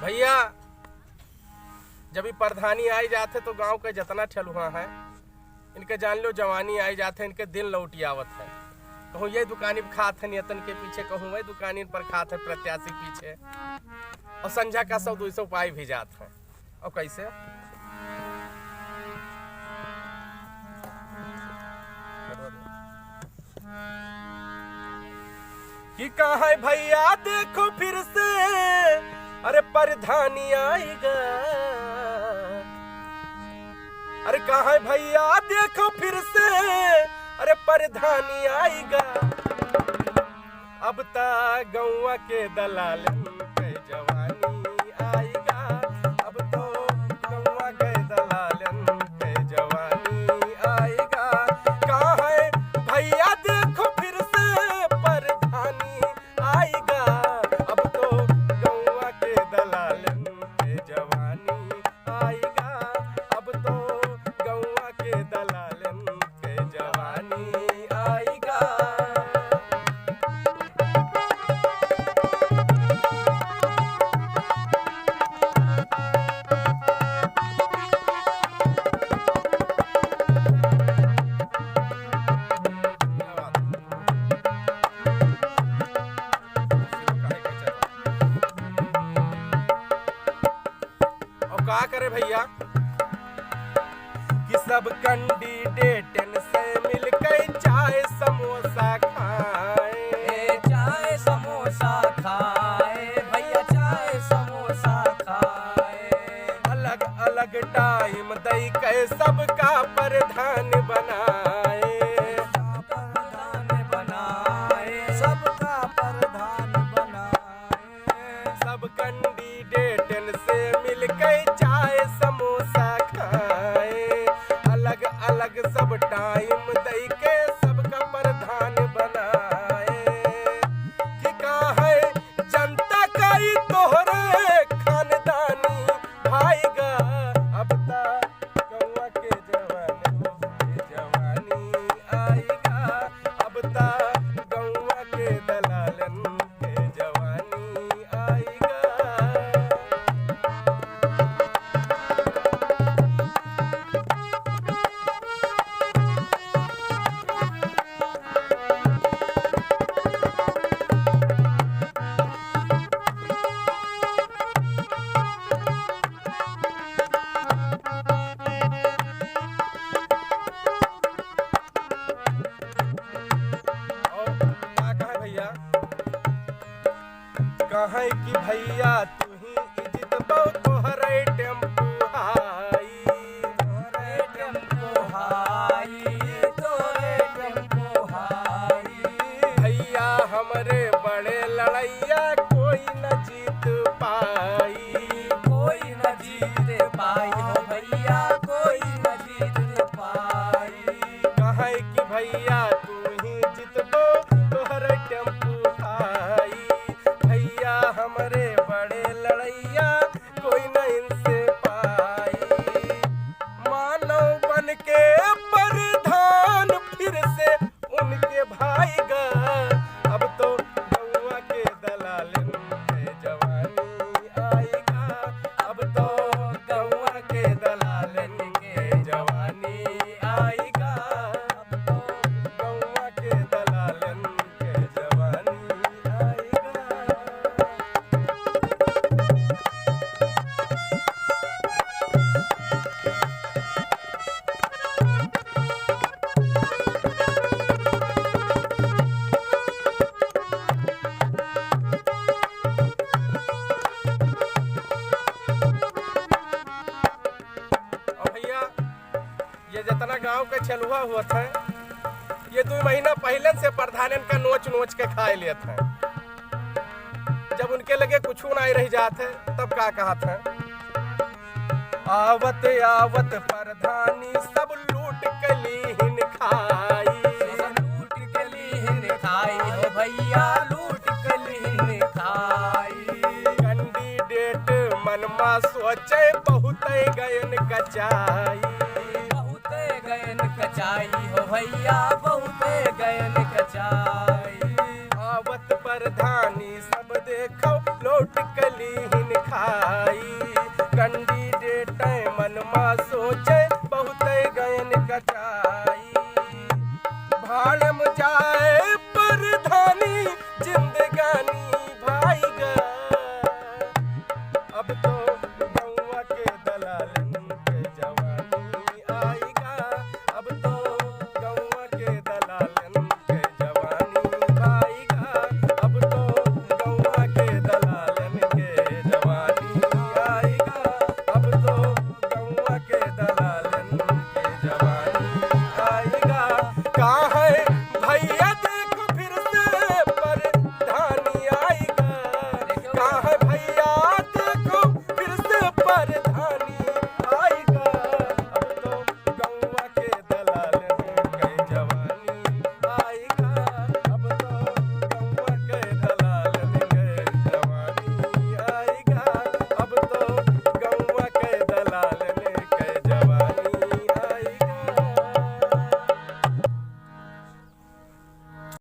भैया जब भी प्रधानी आई जाते तो गांव के जितना ठेलुआ है इनके जान लो जवानी आई जाते इनके दिन लौटी आवत है। कहूँ ये दुकानी पर खात है नियतन के पीछे, कहूँ वही दुकानी पर खात है प्रत्याशी पीछे, और संझा का 100-200 पाई भी जात है। और कैसे कि कहा भैया देखो फिर से अरे प्रधानी आएगा, अरे कहा भैया देखो फिर से अरे प्रधानी आएगा। अब ता गौवा के दलाल के जवानी आएगा, अब तो गौवा के दलाल के जवानी आएगा। कहा है भैया देखो फिर से प्रधानी आएगा, अब तो गौवा के दलाल के जवानी आएगा, अब तो गौवा के दलाल के जवानी आएगा। का करे भैया कि सब कैंडिडेटन से मिलकर चाय समोसा खाए, चाय समोसा खाए भैया, चाय समोसा खाए। अलग अलग टाइम दई के सबका प्रधान बनाए, प्रधान बनाए, सबका प्रधान बनाए। सब कैंडिडेटन से मिलकर चाय समोसा खाए, अलग अलग सब टाइम दई के सबका प्रधान बनाए। कि का है जनता का ही तोहरे खानदानी भाईगा, अब ता गौवा के जवानी आएगा, अब ता गौवा के दलालन के जवानी आएगा। कहा कि भैया तू ही इज्जत बहु तोहरे टेम्पू हाई, तोरे टेम्पो हाई, तोरे टेम्पो हाई। भैया हमरे बड़े लड़ैया कोई न जीत पाई, कोई न जीत पाई हो भैया, कोई न जीत पाई। कहा कि भैया तू ही जितबो तोहरे टेम्पू हाई, भैया हमरे बड़े लड़ैया कोई न इनसे पाई। मानव बन के प्रधान फिर से उनके भाईगा, अब तो गौवा के दलालन के जवानी आएगा, अब तो गौवा के दलालन के जवानी आएगा, अब तो गौवा के दलालन के जवानी आएगा। और भैया ये जितना गांव के छलुआ हुआ था ये 2 महीना पहले से प्रधानन का नोच नोच के खाए लिए थे। जब उनके लगे कुछ नहीं रह जाते तब का कहा था, आवत आवत प्रधानी सब लूट के लीहिन खाई, लूट के लीहिन खाई हो भैया, लूट के लीहिन खाई। कैंडिडेट मनमा सोचे बहुत गयन कचाई, बहुत गयन कचाई हो भैया, बहुत गयन कचाई। आवत प्रधानी सब देखो लौट कली